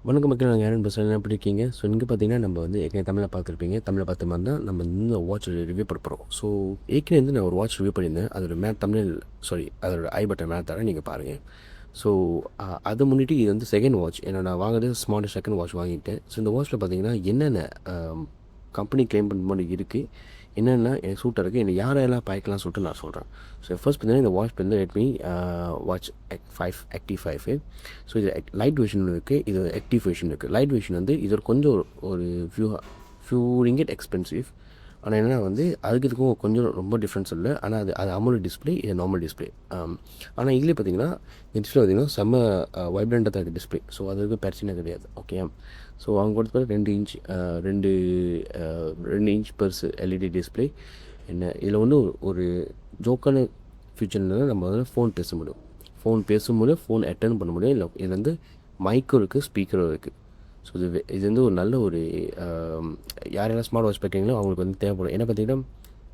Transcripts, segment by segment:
வணக்கம் மக்கள், நாங்கள் யாருன்னு பேசுகிறேன், எப்படி இருக்கீங்க? ஸோ இங்கே பார்த்தீங்கன்னா நம்ம வந்து ஏற்கனவே தமிழில் பார்த்துருப்பீங்க. தமிழில் பார்த்த மாதிரி தான் நம்ம இந்த வாட்ச் ரிவ்யூ பண்ண போகிறோம். ஸோ ஏற்கனவே வந்து நான் ஒரு வாட்ச் ரிவ்யூ பண்ணியிருந்தேன். அதோட தமிழ் அதோட ஐ பட்டன் மேலே தரேன், நீங்கள் பாருங்கள். ஸோ அதை முன்னிட்டு இது வந்து செகண்ட் வாட்ச். ஏன்னா நான் வாங்குறது ஸ்மார்ட் செகண்ட் வாட்ச் வாங்கிட்டேன். ஸோ இந்த வாட்ச்சில் பார்த்தீங்கன்னா என்னென்ன கம்பெனி கிளைம் பண்ண மாதிரி இருக்குது, என்னென்ன எனக்கு சூட்டாக இருக்குது, என்னை யாரெல்லாம் பாய்க்கலாம் சொல்லிட்டு நான் சொல்கிறேன். ஸோ ஃபர்ஸ்ட் பார்த்தீங்கன்னா இந்த வாட்ச் வந்து ரெட்மி வாட்ச் ஆக்டிவ் 5. ஸோ இது லைட் வெர்ஷன் இருக்குது, இது ஆக்டிவ் வெர்ஷன் இருக்குது. லைட் வெர்ஷன் வந்து இது ஒரு கொஞ்சம் ஒரு ஃபியூ ரிங்கெட் எக்ஸ்பென்சிவ். ஆனால் என்னென்னா வந்து அதுக்கு இதுக்கும் கொஞ்சம் ரொம்ப டிஃப்ரென்ஸ் இல்லை. ஆனால் அது அமோலட் டிஸ்பிளே, இது நார்மல் டிஸ்பிளே. ஆனால் இதுலேயே பார்த்தீங்கன்னா இந்த டிஸ்பிளே பார்த்தீங்கன்னா செம்ம வைப்ரண்ட்டாக தான் இருக்குது டிஸ்பிளே. ஸோ அதுக்கு பிரச்சனை கிடையாது. ஓகே. ஸோ அவங்க கொடுத்தது 2 இன்ச் பெருசு எல்இடி டிஸ்பிளே. என்ன இதில் வந்து ஒரு ஜோக்கான ஃபியூச்சர்னால நம்ம வந்து ஃபோன் பேச முடியும், ஃபோன் அட்டன் பண்ண முடியும். இல்லை இது வந்து மைக்கும் இருக்குது, ஸ்பீக்கரும் இருக்குது. ஸோ இது வந்து ஒரு நல்ல ஒரு யாரெல்லாம் ஸ்மார்ட் வாட்ச் பார்க்குறீங்களோ அவங்களுக்கு வந்து தேவைப்படும். ஏன்னா பார்த்தீங்கன்னா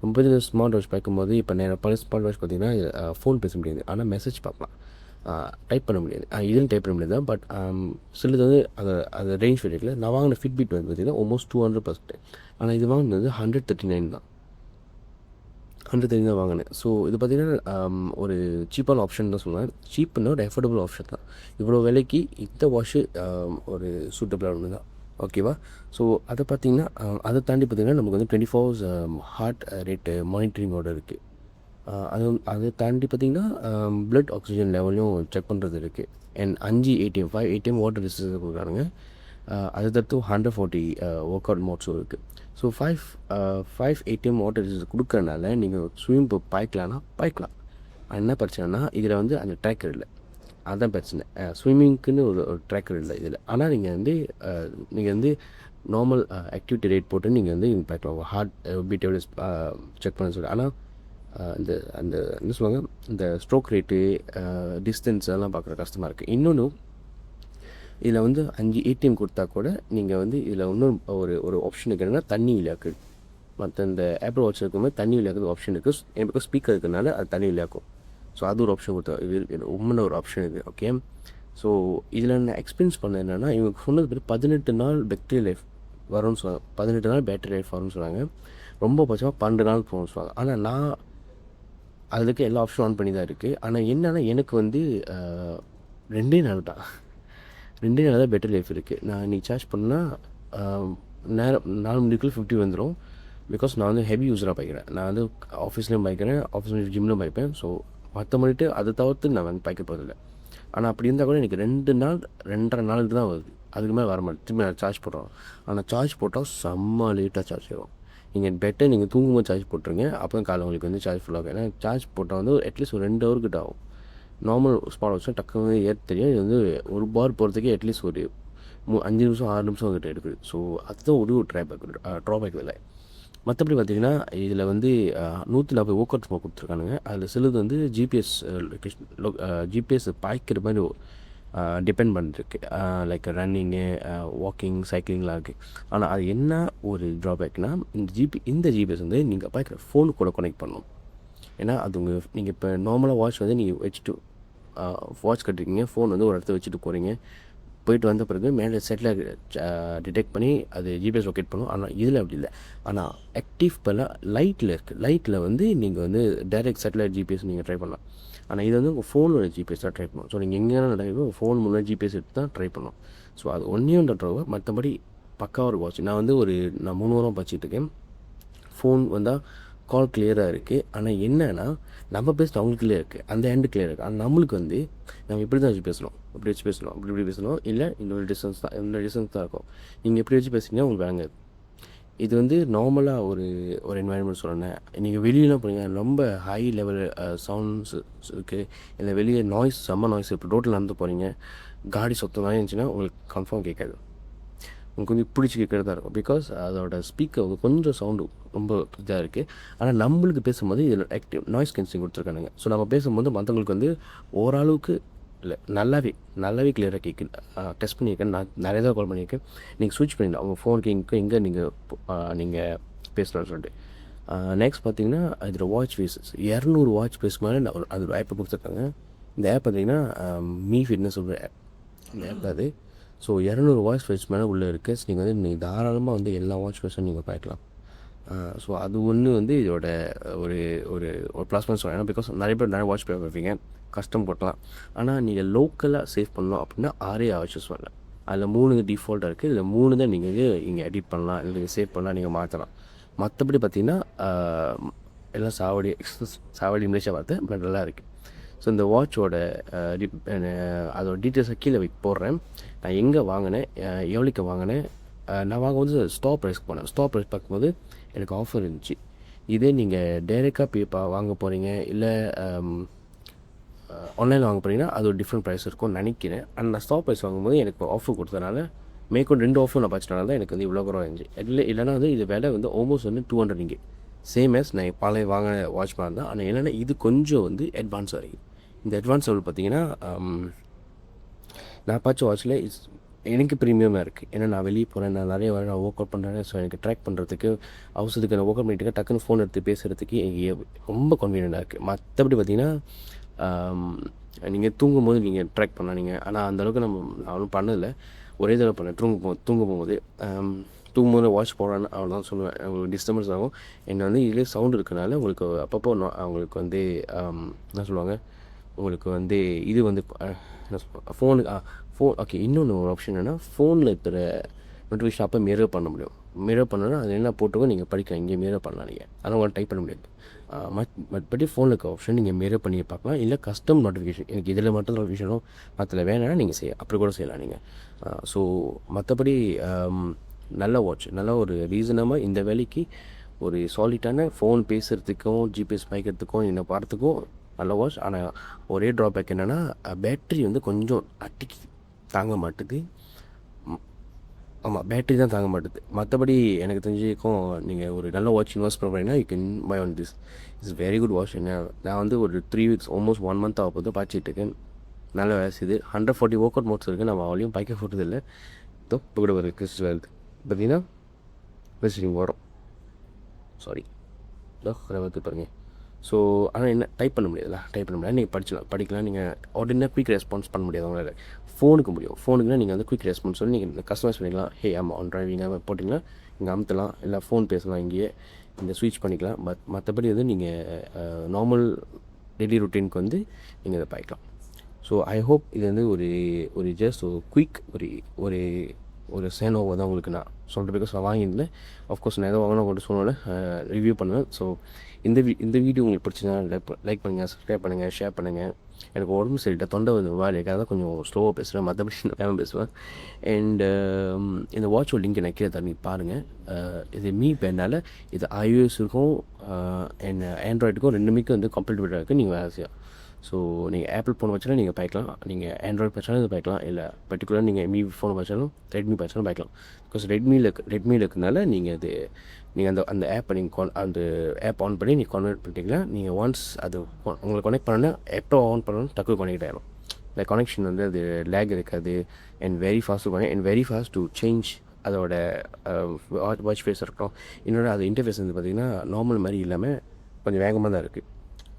ரொம்ப பேர் ஸ்மார்ட் வாட்ச் பார்க்கும்போது இப்போ பல ஸ்மார்ட் வாட்ச் பார்த்தீங்கன்னா ஃபோன் பேச முடியாது, ஆனால் மெசேஜ் பார்க்கலாம், டைப் பண்ண முடியாது. இதில் டைப் பண்ண முடியாது தான். பட் சிலது வந்து அது ரேஞ்ச் வேரியட்டில் நான் வாங்கின ஃபிட்பிட் வந்து பார்த்திங்கன்னா ஆல்மோஸ்ட் 200%. ஆனால் இது வாங்கினது 139 தான். 130 தான் வாங்கினேன். ஸோ இது பார்த்திங்கன்னா ஒரு சீப்பான ஆப்ஷன் தான் சொல்லுவேன். சீப்புன்னா ஒரு எஃபோர்டபுள் ஆப்ஷன் தான். இவ்வளோ விலைக்கு இந்த வாட்ச்சு ஒரு சூட்டபிளாக ஒன்று தான். ஓகேவா? ஸோ அதை பார்த்திங்கன்னா அதை தாண்டி பார்த்திங்கன்னா நமக்கு வந்து 24 hours ஹார்ட் ரேட்டு மானிட்டரிங்கோடு இருக்குது. அதை தாண்டி பார்த்திங்கன்னா ப்ளட் ஆக்சிஜன் லெவலையும் செக் பண்ணுறது இருக்குது. And 5 ATM 5 ATM water resistance கொடுக்குறாங்க. அது தவிர்த்து 140 ஒர்க் அவுட் மோட்ஸும் இருக்குது. ஸோ 5 ATM வாட்டர் ரெசிஸ்டன்ஸ் கொடுக்கறனால நீங்கள் ஸ்விமிங் பூல் பாய்க்கலாம். என்ன பிரச்சனைனா இதில் வந்து அந்த ட்ராக்கர் இல்லை, அதுதான் பிரச்சனை. ஸ்விம்மிங்க்குன்னு ஒரு ட்ராக்கர் இல்லை இதில். ஆனால் நீங்கள் வந்து நார்மல் ஆக்டிவிட்டி ரேட் போட்டு நீங்கள் வந்து பார்க்கலாம், ஹார்ட் பீட் எவ்வளோ செக் பண்ண சொல்லி. ஆனால் இந்த அந்த என்ன சொல்லுவாங்க, இந்த ஸ்ட்ரோக் ரேட்டு, டிஸ்டன்ஸ் அதெல்லாம் பார்க்குற கஷ்டமாக இருக்குது. இன்னொன்று இதில் வந்து 5 ATM கொடுத்தா கூட நீங்கள் வந்து இதில் இன்னும் ஒரு ஆப்ஷன் இருக்குது. என்னென்னா தண்ணி விளையாக்கு. மற்ற இந்த ஆப்பிள் வாட்ச் இருக்கும்போது தண்ணி விளையாக்குறது ஆப்ஷன் இருக்குது. எனக்கு ஸ்பீக்கர் இருக்கிறதுனால அது தண்ணி விளையாக்கும். ஸோ அது ஒரு ஆப்ஷன் கொடுத்தா இது உண்மையான ஒரு ஆப்ஷன் இது. ஓகே. ஸோ இதில் நான் எக்ஸ்பீரியன்ஸ் பண்ண என்னென்னா இவங்க சொன்னது பேர் 18 நாள் பேட்டரி லைஃப் வரும்னு சொன்னாங்க. 18 நாள் பேட்டரி லைஃப் வரும்னு சொன்னாங்க. ரொம்ப பட்சமாக 12 நாள் போகணும்னு சொன்னாங்க. ஆனால் நான் அதுக்கு எல்லா ஆப்ஷனும் ஆன் பண்ணி தான் இருக்குது. ஆனால் என்னென்னா எனக்கு வந்து 2 நாள் தான் 2 நாள் தான் பேட்டரி லைஃப் இருக்குது. நான் இன்றைக்கி சார்ஜ் பண்ணால் நேரம் 4 மணிக்குள்ளே 50 வந்துடும். பிகாஸ் நான் வந்து ஹெவி யூஸராக பாய்க்கிறேன். நான் வந்து ஆஃபீஸ்லேயும் பாய்க்கிறேன், ஜிம்லேயும் பாய்ப்பேன். ஸோ மற்ற பண்ணிட்டு அதை தவிர்த்து நான் வந்து பாய்க்க போகிறதில்ல. ஆனால் அப்படி இருந்தால் கூட எனக்கு 2 நாள் 2.5 நாளுக்கு தான் வருது. அதுக்கு மேலே வர மாட்டேன். திரும்பி நான் சார்ஜ் போடுறோம். ஆனால் சார்ஜ் போட்டால் செம்ம லேட்டாக சார்ஜ் ஆகும். நீங்கள் பெட்டர் நீங்கள் தூங்கும்போது சார்ஜ் போட்டுருங்க, அப்போ தான் காலை உங்களுக்கு வந்து சார்ஜ் ஃபுல்லாகும். ஏன்னா சார்ஜ் போட்டால் வந்து அட்லீஸ்ட் ஒரு 2 ஹவர் கிட்ட ஆகும். நார்மல் ஸ்மார்ட் வாட்ச் டக்குன்னு ஏற்ற தெரியும். இது வந்து ஒரு பார் போகிறதுக்கே அட்லீஸ்ட் ஒரு 5 நிமிஷம் 6 நிமிஷம் கிட்ட எடுக்குது. ஸோ அதுதான் ஒரு ட்ராபேக் இல்லை. மற்றபடி பார்த்திங்கன்னா இதில் வந்து 140 ஒர்க் மோட் கொடுத்துருக்கானுங்க. அதில் சிலது வந்து ஜிபிஎஸ் பாய்க்கிற மாதிரி டிபெண்ட் பண்ணிருக்கு. லைக் ரன்னிங்கு, வாக்கிங், சைக்கிளிங்லாம் இருக்குது. ஆனால் அது என்ன ஒரு ட்ராபேக்னால் இந்த ஜிபிஎஸ் வந்து நீங்கள் பாய்க்கிற ஃபோனு கூட கனெக்ட் பண்ணணும். ஏன்னா அது நீங்கள் இப்போ நார்மலாக வாட்ச் வந்து நீங்கள் வச்சுட்டு வாட்ச் கட்டிருக்கீங்க, ஃபோன் வந்து ஒரு இடத்த வச்சுட்டு போயிட்டு வந்த பிறகு மேலே செட்டில் டிடெக்ட் பண்ணி அது ஜிபிஎஸ் லொக்கேட் பண்ணும். ஆனால் இதில் அப்படி இல்லை. ஆனால் ஆக்டிவ் பல லைட்டில் இருக்குது. லைட்டில் வந்து நீங்கள் வந்து டைரெக்ட் சேட்டலைட் ஜிபிஎஸ் நீங்கள் ட்ரை பண்ணலாம். ஆனால் இது வந்து உங்கள் ஃபோனோட ஜிபிஎஸ் தான் ட்ரை பண்ணணும். ஸோ நீங்கள் எங்கேயான நடக்குதோ ஃபோன் மூலம் ஜிபிஎஸ் எடுத்து தான் ட்ரை பண்ணணும். ஸோ அது ஒன்றையும் ட்ரவை. மற்றபடி பக்காவாக ஒரு வாட்ச். நான் வந்து நான் 3 வாரம் வச்சுட்டு இருக்கேன். ஃபோன் வந்தால் கால் கிளியராக இருக்குது. ஆனால் என்னென்னா நம்ம பேசிட்டு அவங்களுக்கு கிளியர் இருக்குது, அந்த ஹேண்டு கிளியர் இருக்குது. ஆனால் நம்மளுக்கு வந்து நம்ம இப்படி தான் வச்சு பேசணும், இப்படி வச்சு பேசணும், இப்படி பேசணும். இல்லை இந்த டிஸ்டன்ஸ் தான் இருக்கும். நீங்கள் எப்படி வச்சு பேசுனீங்கன்னா உங்களுக்கு வாங்க. இது வந்து நார்மலாக ஒரு என்வாயன்மெண்ட் சொல்கிறேன். நீங்கள் வெளியெலாம் போனீங்க ரொம்ப ஹை லெவல் சவுண்ட்ஸ் இருக்குது, இல்லை வெளியே செம்ம நாய்ஸ். இப்போ ரோட்டில் நடந்து போகிறீங்க, காடி சொத்தமாக இருந்துச்சுன்னா உங்களுக்கு கன்ஃபார்ம் கேட்காது. உங்களுக்கு வந்து பிடிச்சி கேட்குறதா இருக்கும். பிகாஸ் அதோட ஸ்பீக்கர் கொஞ்சம் சவுண்டு ரொம்ப இதாக இருக்குது. ஆனால் நம்மளுக்கு பேசும்போது இதில் ஆக்டிவ் நாய்ஸ் கேன்சலிங் கொடுத்துருக்கானுங்க. ஸோ நம்ம பேசும்போது மற்றவங்களுக்கு வந்து ஓரளவுக்கு இல்லை நல்லாவே கிளியராக கேட்குது. டெஸ்ட் பண்ணியிருக்கேன், நான் நிறைய தான் கால் பண்ணியிருக்கேன். நீங்கள் ஸ்விட்ச் பண்ணிடலாம் உங்கள் ஃபோனுக்கு எங்கே நீங்கள் பேசலாம்னு சொல்லிட்டு. நெக்ஸ்ட் பார்த்தீங்கன்னா இதில் வாட்ச் ஃபேஸஸ் 200 வாட்ச் ஃபேஸ் மேலே அது ஒரு ஆப்பை கொடுத்துருக்காங்க. இந்த ஆப் பார்த்தீங்கன்னா மீ ஃபிட்னஸ் ஒரு ஆப். இந்த ஆப் அது ஸோ 200 வாட்ச் ஃபேஸ் மேலே உள்ளே இருக்குது. ஸோ நீங்கள் தாராளமாக எல்லா வாட்ச் ஃபேஸும் நீங்கள் பார்க்கலாம். ஸோ அது ஒன்று இதோட ஒரு ஒரு ஒரு ப்ளஸ் பாயிண்ட் சொல்லலாம். ஏன்னா பிகாஸ் நிறைய பேர் நிறைய வாட்ச் பார்ப்பீங்க, கஸ்டம் போட்டலாம். ஆனால் நீங்கள் லோக்கலாக சேவ் பண்ணணும் அப்படின்னா 6 வாட்சஸ் வரலாம். அதில் 3 டிஃபால்ட்டாக இருக்குது. இதில் 3 தான் நீங்கள் இங்கே எடிட் பண்ணலாம், இல்லை நீங்கள் சேவ் பண்ணலாம், நீங்கள் மாற்றலாம். மற்றபடி பார்த்தீங்கன்னா எல்லாம் சாவடி இங்கிலீஷாக பார்த்து பட் நல்லா இருக்குது. ஸோ இந்த வாட்சோட அதோட டீட்டெயில்ஸை கீழே போடுறேன். நான் எங்கே வாங்கினேன், எவ்வளோக்கு வாங்கினேன். நான் ஸ்டாப் ப்ரைஸ்க்கு போனேன். ஸ்டாப் ப்ரைஸ் பார்க்கும்போது எனக்கு ஆஃபர் இருந்துச்சு. இதே நீங்கள் டைரெக்டாக வாங்க போகிறீங்க, இல்லை ஆன்லைனில் வாங்க போகிறீங்கன்னா அது ஒரு டிஃப்ரெண்ட் ப்ரைஸ் இருக்கும்னு நினைக்கிறேன். ஆனால் நான் ஸ்டாப் ப்ரைஸ் வாங்கும்போது எனக்கு ஆஃபர் கொடுத்ததுனால மேற்கொண்டு 2 ஆஃபர் நான் பார்த்துட்டனால தான் எனக்கு இவ்வளோ குறம் இருந்துச்சு. இல்லைனா இது விலை ஆல்மோஸ்ட் 200 இங்கே சேம் ஆஸ் நான் பழைய வாங்கின வாட்ச் மாதிரி தான். ஆனால் என்னென்னா இது கொஞ்சம் அட்வான்ஸ் வரைக்கும். இந்த அட்வான்ஸ் லெவல் பார்த்தீங்கன்னா நான் பார்த்த வாட்சில் எனக்கு ப்ரீமியமாக இருக்குது. ஏன்னா நான் வெளியே போகிறேன், நான் நிறைய நான் ஒர்க் அவுட் பண்ணுறேன். ஸோ எனக்கு ட்ராக் பண்ணுறதுக்கு அவசரத்துக்கு நான் ஒர்க் அவுட் பண்ணிட்டு டக்குன்னு ஃபோன் எடுத்து பேசுகிறதுக்கு எனக்கு ரொம்ப கன்வீனியண்டாக இருக்குது. மற்றபடி பார்த்தீங்கன்னா நீங்கள் தூங்கும்போது நீங்கள் ட்ராக் பண்ணலாம் நீங்கள். ஆனால் அந்தளவுக்கு நான் ஒன்றும் பண்ணதில்லை. ஒரே தடவை பண்ணேன். தூங்க போகும்போது வாட்ச் போடுறேன்னு அவ்வளோதான் சொல்லுவேன். உங்களுக்கு டிஸ்டர்பன்ஸ் ஆகும். என்ன இதிலே சவுண்ட் இருக்கனால உங்களுக்கு அப்பப்போ அவங்களுக்கு என்ன சொல்லுவாங்க, உங்களுக்கு இது என்ன ஃபோனுக்கு ஓகே. இன்னொன்று ஒரு ஆப்ஷன் என்னென்னா, ஃபோனில் இருக்கிற நோட்டிஃபிகேஷன் அப்போ மிரர் பண்ண முடியும். மிரர் பண்ணனா அது என்ன போட்டுக்கோ நீங்கள் படிக்கலாம். இங்கே மிரர் பண்ணலாம் நீங்கள். ஆனால் உங்களால் டைப் பண்ண முடியாது. மற்றபடி ஃபோனில் இருக்க ஆப்ஷன் நீங்கள் மிரர் பண்ணி பார்க்கலாம். இல்லை கஸ்டம் நோட்டிஃபிகேஷன், எனக்கு இதில் மட்டும் நோட்டிஃபிகேஷனும் மற்றல வேணாலும் நீங்கள் அப்படி கூட செய்யலாம் நீங்கள். ஸோ மற்றபடி நல்ல வாட்ச், நல்ல ஒரு ரீசனமாக இந்த வேலைக்கு ஒரு சாலிட்டான ஃபோன் பேசுகிறதுக்கும் ஜிபிஎஸ் பாய்க்கிறதுக்கும் என்ன பார்த்துக்கும் நல்ல வாட்ச். ஆனால் ஒரே ட்ராபேக் என்னென்னா பேட்ரி கொஞ்சம் அட்டிக்கு தாங்க மாட்டுது. ஆமாம், பேட்ரி தான் தாங்க மாட்டுது. மற்றபடி எனக்கு தெரிஞ்சுக்கும் நீங்கள் ஒரு நல்ல வாட்ச் இன்வெஸ்ட் பண்ணுறீங்கன்னா you can buy on this. It's very good watch. நான் ஒரு 3 வீக்ஸ் ஆல்மோஸ்ட் 1 மந்த் ஆக போது பார்த்துட்டு இருக்கேன். நல்ல வேலை செய்யுது. 140 ஒர்க் அவுட் மோட்ஸ் இருக்குது. நம்ம அவளையும் பைக்க போட்டதில்லை. இப்போ கூட ஒரு கிறிஸ்ட் வருது பார்த்தீங்கன்னா ரெசிடிங் வரும். சாரி வந்து பாருங்கள். ஸோ ஆனால் என்ன டைப் பண்ண முடியாதுல்ல, நீங்கள் படிக்கலாம். நீங்கள் உடனே குயிக் ரெஸ்பான்ஸ் பண்ண முடியாது உங்களால். ஃபோனுக்கு முடியும். ஃபோனுக்குனா நீங்கள் குயிக் ரெஸ்பான்ஸ் சொல்லி நீங்கள் கஸ்டமைஸ் பண்ணிக்கலாம். ஹே ஆமாம் ஆன் டிரைவிங்காக போட்டிங்கன்னா இங்கே அமுத்தலாம், இல்லை ஃபோன் பேசலாம், இங்கேயே இந்த ஸ்விட்ச் பண்ணிக்கலாம். மற்றபடி நீங்கள் நார்மல் டெய்லி ரொட்டீனுக்கு நீங்கள் இதை பாய்க்கலாம். ஸோ ஐ ஹோப் இது ஒரு ஜஸ்ட் ஒரு குயிக் ஒரு சேனோவை தான் உங்களுக்கு நான் சொல்கிறேன். பிகாஸ் நான் வாங்கியிருந்தேன். ஆஃப்கோர்ஸ் நான் எதோ வாங்கினா உங்கள்கிட்ட சொன்னோன்னே ரிவ்யூ பண்ணுவேன். ஸோ இந்த வீடியோ உங்களுக்கு பிடிச்சதுன்னா லைக் பண்ணுங்கள், சப்ஸ்கிரைப் பண்ணுங்கள், ஷேர் பண்ணுங்கள். எனக்கு உடம்பு சரியில்லை, தொண்டை வேலைக்காக தான் கொஞ்சம் ஸ்லோவாக பேசுகிறேன். மற்றபடி நான் பேசுவேன். அண்ட் இந்த வாட்சோட லிங்க் எனக்கு கீழே தண்ணி பாருங்கள். இது பேனால் இது iOS இருக்கும் அண்ட் ஆண்ட்ராய்டுக்கும் ரெண்டுமேக்கு கம்பேட்டபிளாக இருக்குது. நீங்கள் வேலை செய்யலாம். ஸோ நீங்கள் ஆப்பிள் ஃபோன் வச்சாலும் நீங்கள் பாய்க்கலாம், நீங்கள் ஆண்ட்ராய்டு வச்சாலும் இது பாய்க்கலாம், இல்லை பர்டிகுலராக நீங்கள் ஃபோன் வச்சாலும் ரெட்மி வச்சாலும் பாய்க்கலாம். பிகாஸ் ரெட்மியில் இருக்கிறதுனால நீங்கள் அந்த ஆப்பை அந்த ஆப் ஆன் பண்ணி நீங்கள் கன்வெர்ட் பண்ணிட்டீங்கன்னா நீங்கள் ஒன்ஸ் அது உங்களை கனெக்ட் பண்ணோன்னா எப்போ ஆன் பண்ணணும் டக்கு கனெக்ட் ஆகிடும். இந்த கனெக்ஷன் அது லேக் இருக்காது அண்ட் வெரி ஃபாஸ்ட் இருக்கும். And very fast to change அதோட வாட்ச் ஃபேஸ் இருக்கட்டும். இன்னொரு அது இன்டர்ஃபேஸ் பார்த்திங்கன்னா நார்மல் மாதிரி இல்லாமல் கொஞ்சம் வேகமாக தான் இருக்குது.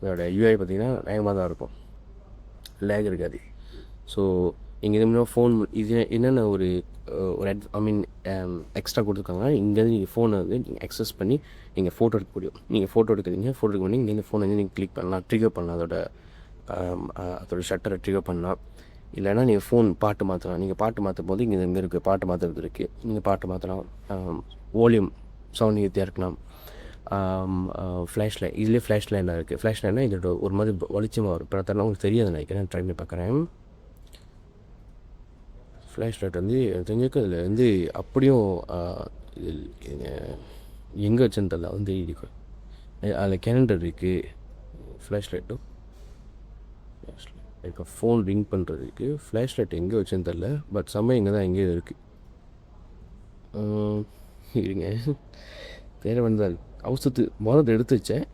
அதோட யூஐ பார்த்திங்கன்னா வேகமாக தான் இருக்கும், லேக் இருக்காது. ஸோ இங்கே இது ஃபோன் இது என்னென்ன ஒரு எக்ஸ்ட்ரா கொடுத்துருக்காங்கன்னா, இங்கேருந்து நீங்கள் ஃபோனை நீங்கள் அக்சஸ் பண்ணி நீங்கள் ஃபோட்டோ எடுக்க முடியும். நீங்கள் ஃபோட்டோ எடுக்கிறீங்க, ஃபோட்டோ எடுக்க பண்ணி இந்த ஃபோனை நீங்கள் கிளிக் பண்ணலாம், ட்ரிகர் பண்ணலாம். அதோட ஷட்டரை ட்ரிகர் பண்ணலாம். இல்லைனா நீங்கள் ஃபோன் பாட்டு மாற்றலாம். நீங்கள் பாட்டு மாற்றும் போது இங்கே இங்கே இருக்குது, பாட்டு மாற்றுறது இருக்குது. நீங்கள் பாட்டு மாற்றலாம், வால்யூம் சவுண்ட் ஏற்றியாக இருக்கலாம். ஃப்ளாஷ் லைட், இதுலேயே ஃப்ளாஷ் லைட்லாம் இருக்குது. ஃப்ளாஷ் லைட்னா இதோட ஒரு மாதிரி வெளிச்சமாக வரும். இப்போ நான் உங்களுக்கு தெரியாது நினைக்கிறேன், ட்ரை பண்ணி பார்க்குறேன். ஃப்ளாஷ் லைட் தெரிஞ்சுக்க இதில் அப்படியும் எங்கே வச்சுருந்ததில்ல இருக்கு. அதில் கேலண்டர் இருக்குது, ஃப்ளாஷ் லைட்டும் இப்போ ஃபோன் ரிங் பண்ணுறது இருக்குது. ஃப்ளாஷ் லைட் எங்கே வச்சுன்னு தெரில, பட் சமயம் இங்கே தான் எங்கேயும் இருக்குது. இருங்க தேவை வந்தால் அவசரத்து முதல்ல எடுத்து வச்சேன்.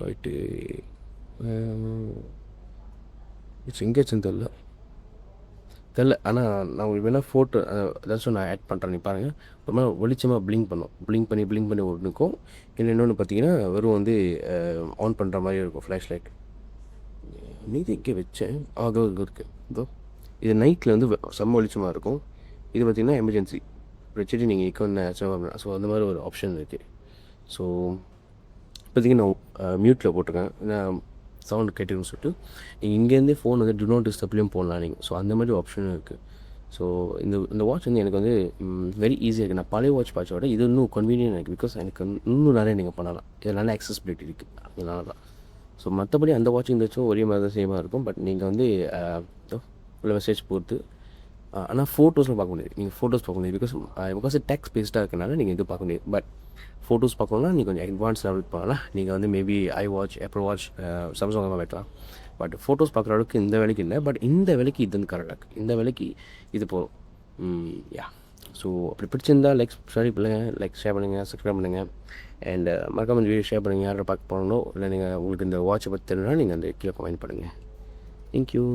லைட்டு எங்கே வச்சுன்னு தெரில. ஆனால் நான் உங்களுக்கு வேணால் ஃபோட்டோ ஏதாச்சும் நான் ஆட் பண்ணுறேன். நீ பாருங்கள், ரொம்ப வெளிச்சமாக ப்ளிங்க் பண்ணி ஒன்றுக்கும். இல்லை இன்னொன்று பார்த்தீங்கன்னா வெறும் ஆன் பண்ணுற மாதிரி இருக்கும் ஃப்ளாஷ் லைட். மீதி இங்கே வச்சேன். அதோ இங்கே இருக்குது. இதோ இது நைட்டில் வந்து செம்ம வெளிச்சமாக இருக்கும். இது பார்த்திங்கன்னா எமர்ஜென்சி வச்சுட்டு நீங்கள் இக்கோன்னு பண்ணலாம். ஸோ அந்த மாதிரி ஒரு ஆப்ஷன் இருக்குது. ஸோ இப்போதைக்கு நான் மியூட்டில் போட்டிருக்கேன். ஏன்னா சவுண்டு கேட்டுக்குன்னு சொல்லிட்டு நீங்கள் இங்கேருந்தே ஃபோன் வந்து டு நாட் டிஸ்டர்ப்லேயும் போடலாம் நீங்கள். ஸோ அந்த மாதிரி ஆப்ஷனும் இருக்குது. ஸோ இந்த வாட்ச் வந்து எனக்கு வந்து வெரி ஈஸியாக இருக்குது. நான் பழைய வாட்ச் பார்த்த விட இது இன்னும் கன்வீனியன்ட் இருக்குது. பிகாஸ் எனக்கு இன்னும் நிறைய நீங்கள் பண்ணலாம். இது நல்ல ஆக்சசிபிலிட்டி இருக்குது, அதனால தான். ஸோ மற்றபடி அந்த வாட்ச் இருந்துச்சும் ஒரே மாதிரி தான் சேமாக இருக்கும். பட் நீங்கள் வந்து உள்ள மெசேஜ் பொறுத்து ஆனால் ஃபோட்டோஸில் பார்க்க முடியாது. நீங்கள் ஃபோட்டோஸ் பார்க்க முடியாது. பிகாஸ் டெக்ஸ்ட் பேஸ்டாக இருக்கனால நீங்கள் இது பார்க்க முடியாது. பட் ஃபோட்டோஸ் பார்க்கணுன்னா நீங்கள் கொஞ்சம் அட்வான்ஸ் லெவல் பண்ணலாம். நீங்கள் வந்து maybe watch, apple watch, Samsung தான் வைக்கலாம். பட் ஃபோட்டோஸ் பார்க்குற அளவுக்கு இந்த வேலைக்கு இல்லை. பட் இந்த வேலைக்கு இது வந்து கரெக்டாக இருக்குது. இந்த வேலைக்கு இது போதும். யா. ஸோ அப்படி பிடிச்சிருந்தால் லைக் ஷேர் பண்ணுங்கள், சப்ஸ்கிரைப் பண்ணுங்கள். அண்ட் மறக்காம இந்த வீடியோ ஷேர் பண்ணுங்கள். யாரை பார்க்க போகணும் இல்லை நீங்கள் உங்களுக்கு இந்த வாட்சை பற்றி தெரியும்னா நீங்கள் அந்த கீழே கமெண்ட் பண்ணுங்கள். தேங்க்யூ.